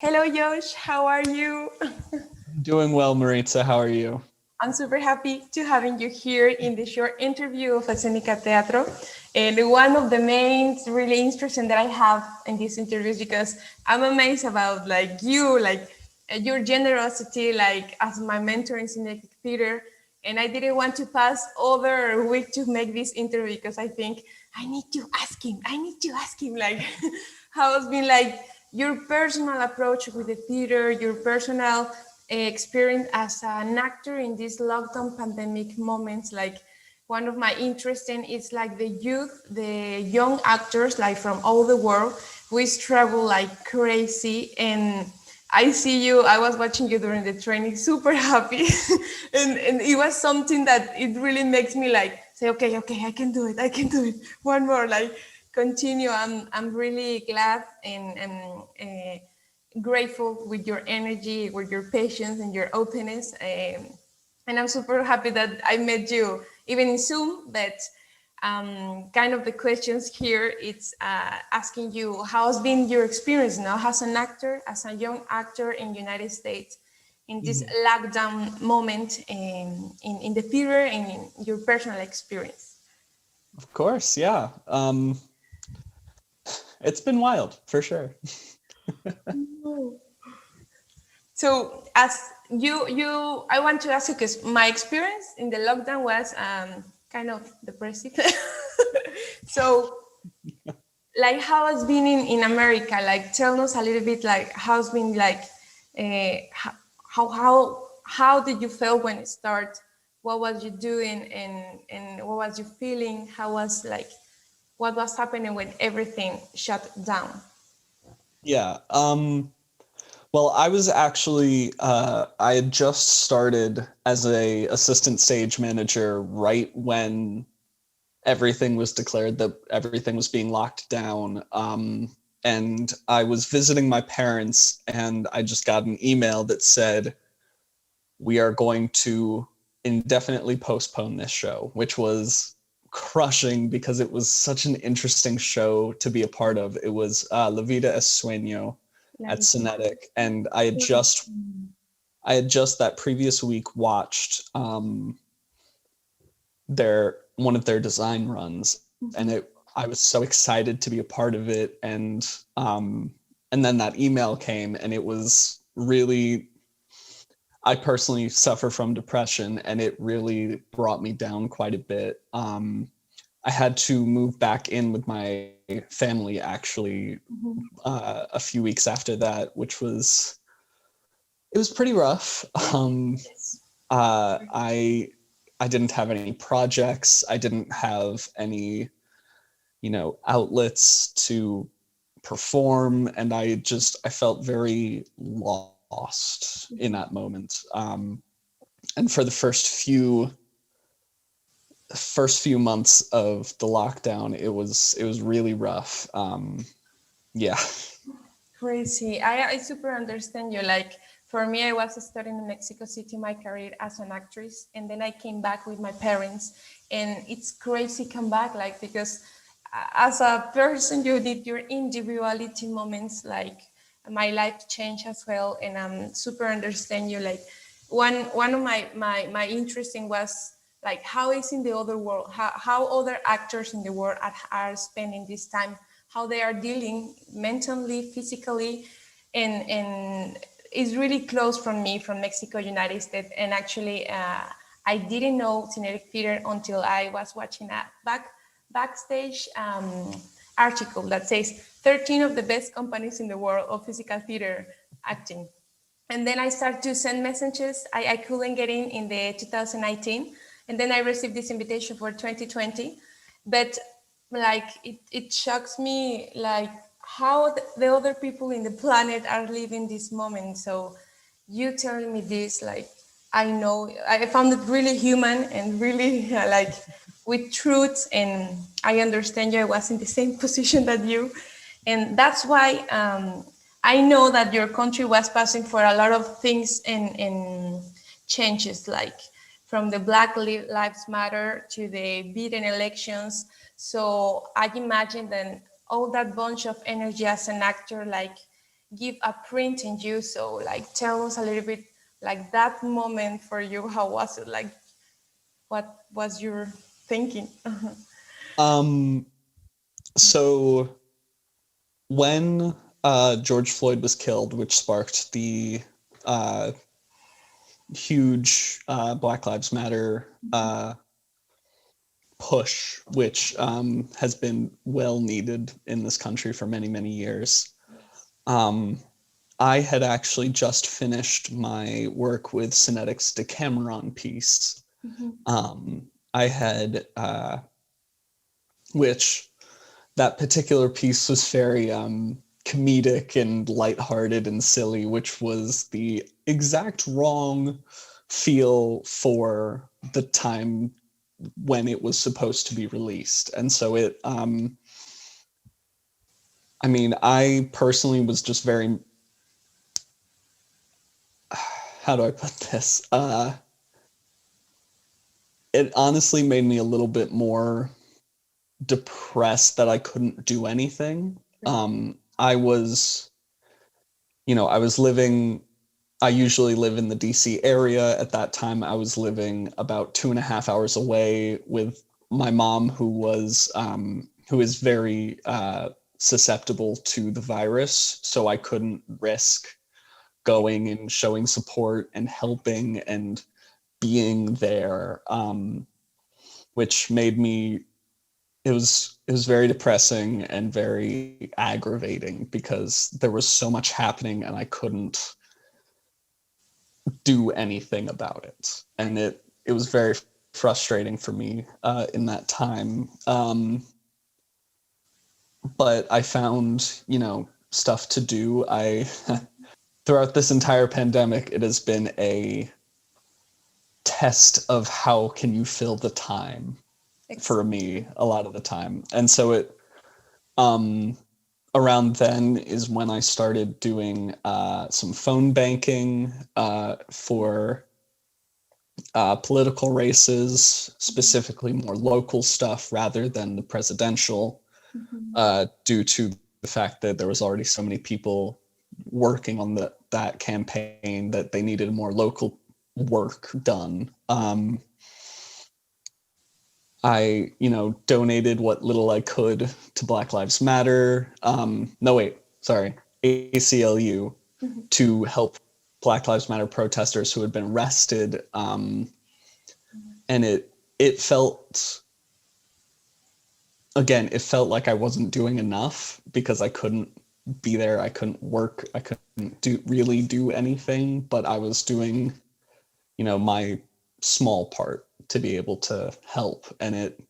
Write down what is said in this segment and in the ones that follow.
Hello, Josh. How are you? Doing well, Maritza. How are you? I'm super happy to having you here in the short interview of Escénica Teatro. And one of the main really interesting that I have in this interview is because I'm amazed about your generosity, like as my mentor in Synetic Theater. And I didn't want to pass other week to make this interview because I think I need to ask him. Like how it's been like your personal approach with the theater, your personal experience as an actor in these lockdown pandemic moments. Like one of my interests in is like the youth, the young actors like from all the world, we travel like crazy. And I see you, I was watching you during the training, super happy. And it was something that it really makes me like say, okay, I can do it. One more, like continue. I'm really glad and grateful with your energy, with your patience and your openness. And I'm super happy that I met you even in Zoom. But kind of the questions here, it's asking you how's been your experience now as an actor, as a young actor in the United States in this lockdown moment in the theater and in your personal experience. Of course, yeah. It's been wild for sure. So as I want to ask you because my experience in the lockdown was kind of depressive. So like how it's been in America, like tell us a little bit like how's been like how did you feel when it started? What was you doing and what was you feeling? How was like what was happening when everything shut down? Yeah. Well, I was actually I had just started as a assistant stage manager right when everything was declared that everything was being locked down. And I was visiting my parents, and I just got an email that said, "We are going to indefinitely postpone this show," which was crushing because it was such an interesting show to be a part of. It was La Vida es Sueño at Like Synetic, and I had just that previous week watched their one of their design runs, and I was so excited to be a part of it, and then that email came, and it was really, I personally suffer from depression, and it really brought me down quite a bit. I had to move back in with my family actually a few weeks after that, which was, it was pretty rough. I didn't have any projects. I didn't have any, outlets to perform, and I felt very lost in that moment. And for the first few months of the lockdown, it was really rough. Yeah. crazy. I super understand you. Like for me, I was studying in Mexico City my career as an actress, and then I came back with my parents, and it's crazy come back like because as a person you did your individuality moments like my life changed as well, and I'm super understand you. Like one of my interesting was like how is in the other world, how other actors in the world are spending this time, how they are dealing mentally, physically, and it's really close from me, from Mexico, United States. And actually, I didn't know Synetic Theater until I was watching a backstage article that says 13 of the best companies in the world of physical theater acting. And then I started to send messages. I couldn't get in the 2019. And then I received this invitation for 2020. But like it shocks me like how the other people in the planet are living this moment. So you telling me this, like I know I found it really human and really like with truth, and I understand you. I was in the same position that you, and that's why I know that your country was passing for a lot of things and changes, like from the Black Lives Matter to the Biden elections. So I imagine that all that bunch of energy as an actor, like give a print in you. So like tell us a little bit like that moment for you. How was it? Like what was your thinking? Um, so when George Floyd was killed, which sparked the uh, huge Black Lives Matter push, which has been well needed in this country for many, many years. Um, I had actually just finished my work with Synetic's Decameron piece. I had, which that particular piece was very comedic and lighthearted and silly, which was the exact wrong feel for the time when it was supposed to be released. And so it, I mean, I personally was just very, how do I put this? It honestly made me a little bit more depressed that I couldn't do anything. I was, I was living, I usually live in the DC area. At that time, I was living about 2.5 hours away with my mom, who is very susceptible to the virus. So I couldn't risk going and showing support and helping and being there, which made me, it was very depressing and very aggravating because there was so much happening and I couldn't do anything about it, and it was very frustrating for me in that time. But I found, stuff to do. I throughout this entire pandemic, it has been a test of how can you fill the time for me a lot of the time. And so it around then is when I started doing some phone banking for political races, specifically more local stuff rather than the presidential, due to the fact that there was already so many people working on that campaign that they needed more local work done. I, donated what little I could to Black Lives Matter. No, wait, sorry, ACLU, to help Black Lives Matter protesters who had been arrested. And it felt, again, it felt like I wasn't doing enough because I couldn't be there. I couldn't work. I couldn't really do anything, but I was doing, my small part to be able to help. And it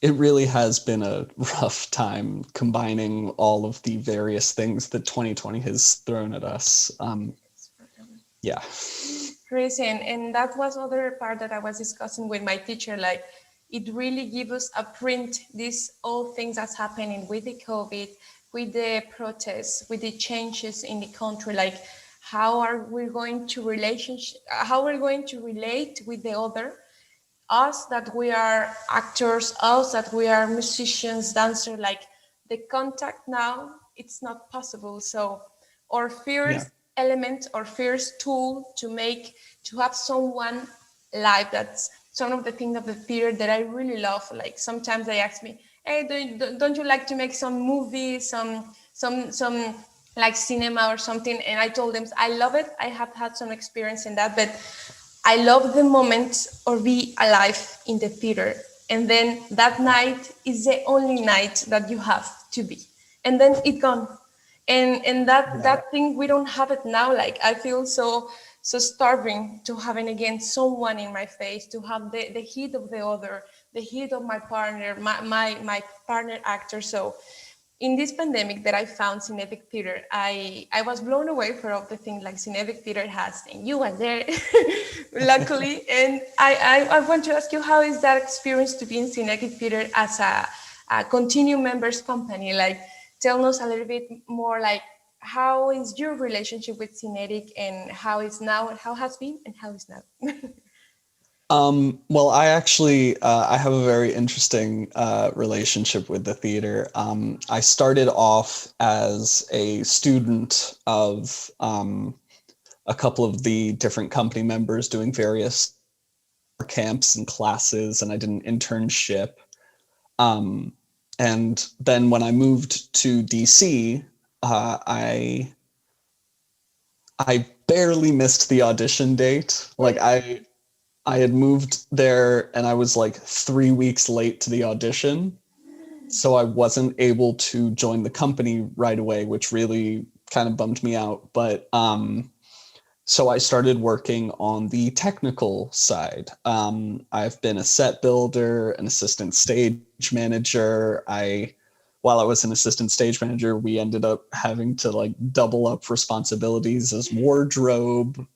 really has been a rough time combining all of the various things that 2020 has thrown at us. Yeah. Crazy. And that was other part that I was discussing with my teacher. Like, it really gives us a print, these all things that's happening with the COVID, with the protests, with the changes in the country. Like, how are we going to how are we going to relate with the other? Us that we are actors, us that we are musicians, dancers, like the contact now, it's not possible. So our first element, our first tool to have someone live, that's some of the things of the theater that I really love. Like sometimes they ask me, hey, don't you like to make some movies, some like cinema or something? And I told them I love it. I have had some experience in that, but I love the moment or be alive in the theater. And then that night is the only night that you have to be. And then it's gone. And that thing, we don't have it now. Like I feel so starving to having again someone in my face, to have the heat of the other, the heat of my partner, my partner actor. So in this pandemic that I found Synetic Theater, I was blown away for all the things like Synetic Theater has, and you were there, luckily. And I want to ask you, how is that experience to be in Synetic Theater as a continuing members company? Like, tell us a little bit more, like, how is your relationship with Synetic, and how is now, how has been, and how is now? Well, I actually I have a very interesting relationship with the theater. I started off as a student of a couple of the different company members doing various camps and classes, and I did an internship. Um, and then when I moved to DC, I barely missed the audition date. Like I had moved there and I was like 3 weeks late to the audition. So I wasn't able to join the company right away, which really kind of bummed me out. But so I started working on the technical side. I've been a set builder, an assistant stage manager. While I was an assistant stage manager, we ended up having to like double up responsibilities as wardrobe.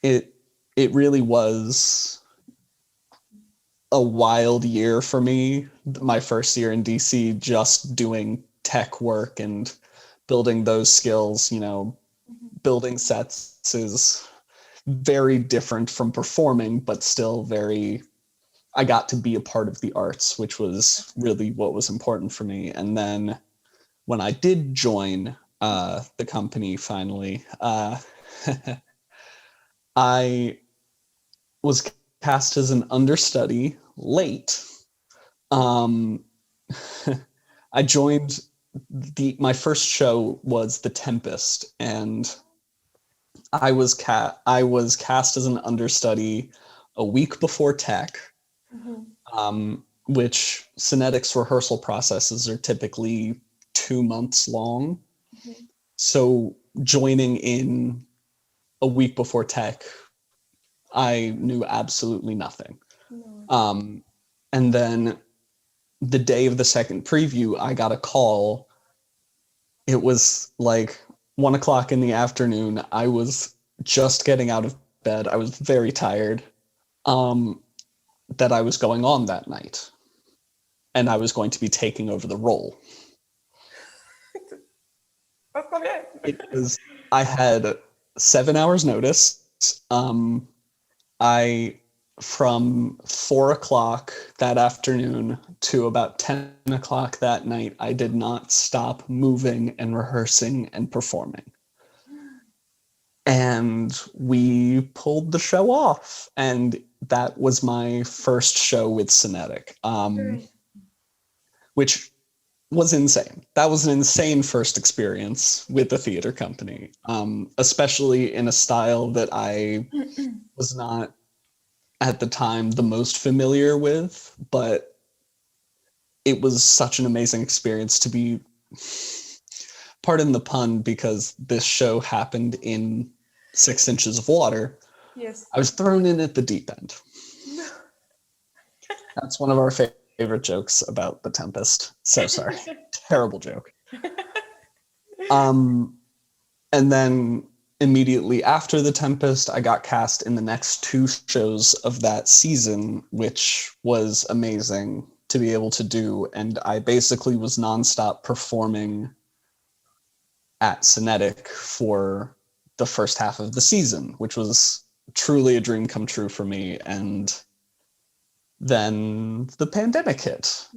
It it really was a wild year for me. My first year in DC, just doing tech work and building those skills. Building sets is very different from performing, but still I got to be a part of the arts, which was really what was important for me. And then when I did join the company finally, I was cast as an understudy late. Um, I joined my first show was The Tempest, and I was cast as an understudy a week before tech, which Synetic's rehearsal processes are typically 2 months long. So joining in a week before tech, I knew absolutely nothing. And then the day of the second preview, I got a call. It was like 1 o'clock in the afternoon. I was just getting out of bed. I was very tired. That I was going on that night, and I was going to be taking over the role. I had 7 hours notice. I From 4 o'clock that afternoon to about 10 o'clock that night, I did not stop moving and rehearsing and performing. And we pulled the show off. And that was my first show with Synetic, which was insane. That was an insane first experience with the theater company, especially in a style that I was not at the time the most familiar with, but it was such an amazing experience to be, pardon the pun, because this show happened in 6 inches of water. Yes. I was thrown in at the deep end. That's one of our favorite jokes about The Tempest. So sorry. Terrible joke. And then immediately after The Tempest, I got cast in the next 2 shows of that season, which was amazing to be able to do. And I basically was nonstop performing at Synetic for the first half of the season, which was truly a dream come true for me. And then the pandemic hit.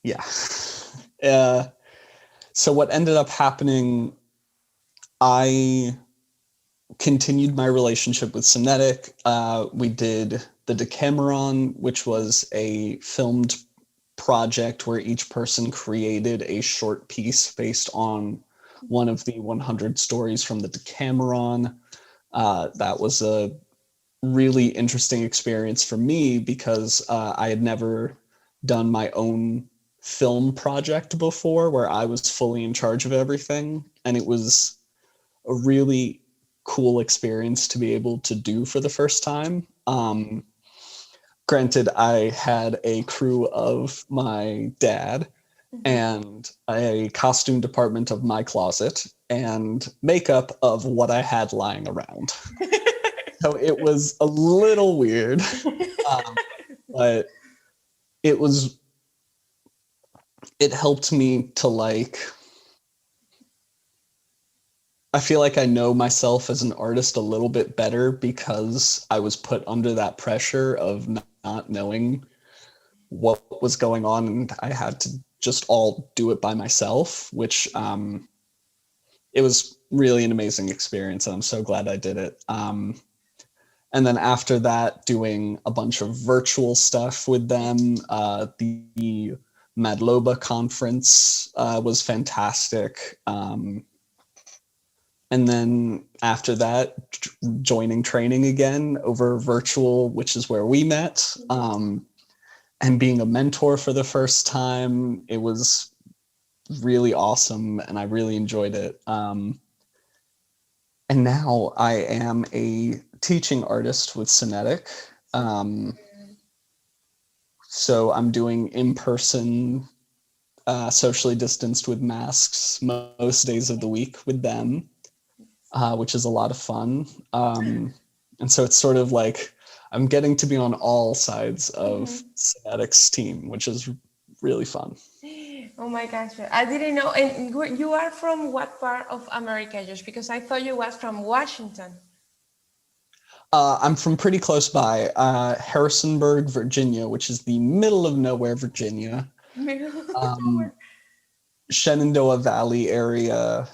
Yeah. So what ended up happening, I continued my relationship with Synetic. We did the Decameron, which was a filmed project where each person created a short piece based on one of the 100 stories from the Decameron. That was a really interesting experience for me because I had never done my own film project before where I was fully in charge of everything. And it was a really cool experience to be able to do for the first time. Granted, I had a crew of my dad and a costume department of my closet and makeup of what I had lying around. So it was a little weird, but it helped me to like I feel like I know myself as an artist a little bit better because I was put under that pressure of not knowing what was going on, and I had to just all do it by myself, which it was really an amazing experience, and I'm so glad I did it. And then after that, doing a bunch of virtual stuff with them. The Madloba conference was fantastic. And then after that, joining training again over virtual, which is where we met, and being a mentor for the first time. It was really awesome, and I really enjoyed it. And now I am a teaching artist with Synetic. So I'm doing in-person, socially distanced with masks most days of the week with them, which is a lot of fun. And so it's sort of like I'm getting to be on all sides of Synetic's team, which is really fun. Oh my gosh, I didn't know. And you are from what part of America, Josh? Because I thought you was from Washington. I'm from pretty close by, Harrisonburg, Virginia, which is the middle of nowhere, Virginia. Middle of nowhere. Shenandoah Valley area.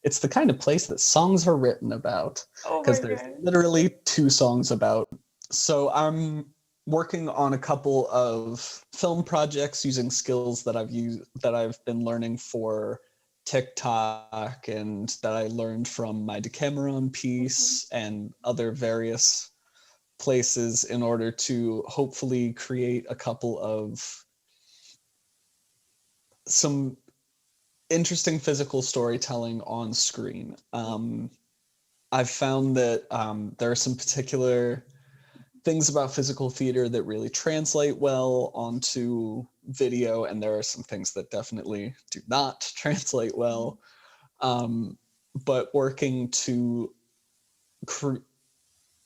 It's the kind of place that songs are written about, Oh because my there's God. literally 2 songs about. So I'm working on a couple of film projects using skills that I've been learning for TikTok, and that I learned from my Decameron piece and other various places, in order to hopefully create a couple of some interesting physical storytelling on screen. I've found that there are some particular things about physical theater that really translate well onto video, and there are some things that definitely do not translate well. But working to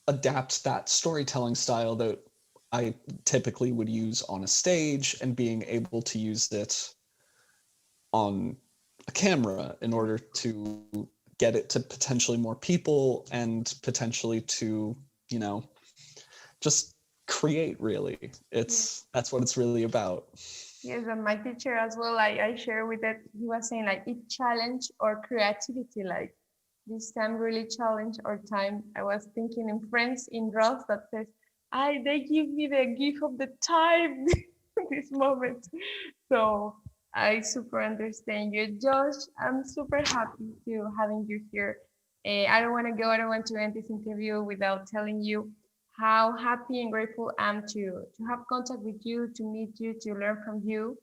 adapt that storytelling style that I typically would use on a stage, and being able to use it on a camera in order to get it to potentially more people, and potentially to, just create, really. That's what it's really about. Yes, and my teacher as well, I share with that, he was saying like it challenge our creativity, like this time really challenge our time. I was thinking in Friends in Ross that says, they give me the gift of the time this moment. So I super understand you. Josh, I'm super happy to having you here. I don't want to end this interview without telling you how happy and grateful I am to have contact with you, to meet you, to learn from you.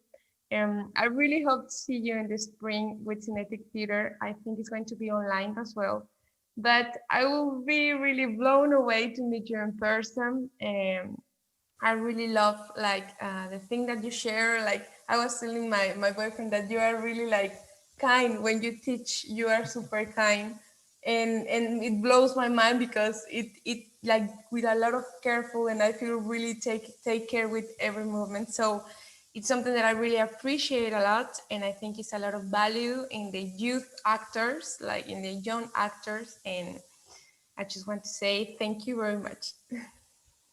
I really hope to see you in the spring with Synetic Theater. I think it's going to be online as well. But I will be really blown away to meet you in person. I really love like the thing that you share. Like I was telling my boyfriend that you are really like kind when you teach. You are super kind, and it blows my mind because it like with a lot of careful, and I feel really take care with every movement. So it's something that I really appreciate a lot, and I think it's a lot of value in the youth actors, like in the young actors. And I just want to say thank you very much.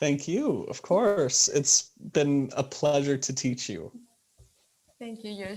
Thank you. Of course. It's been a pleasure to teach you. Thank you, Josh.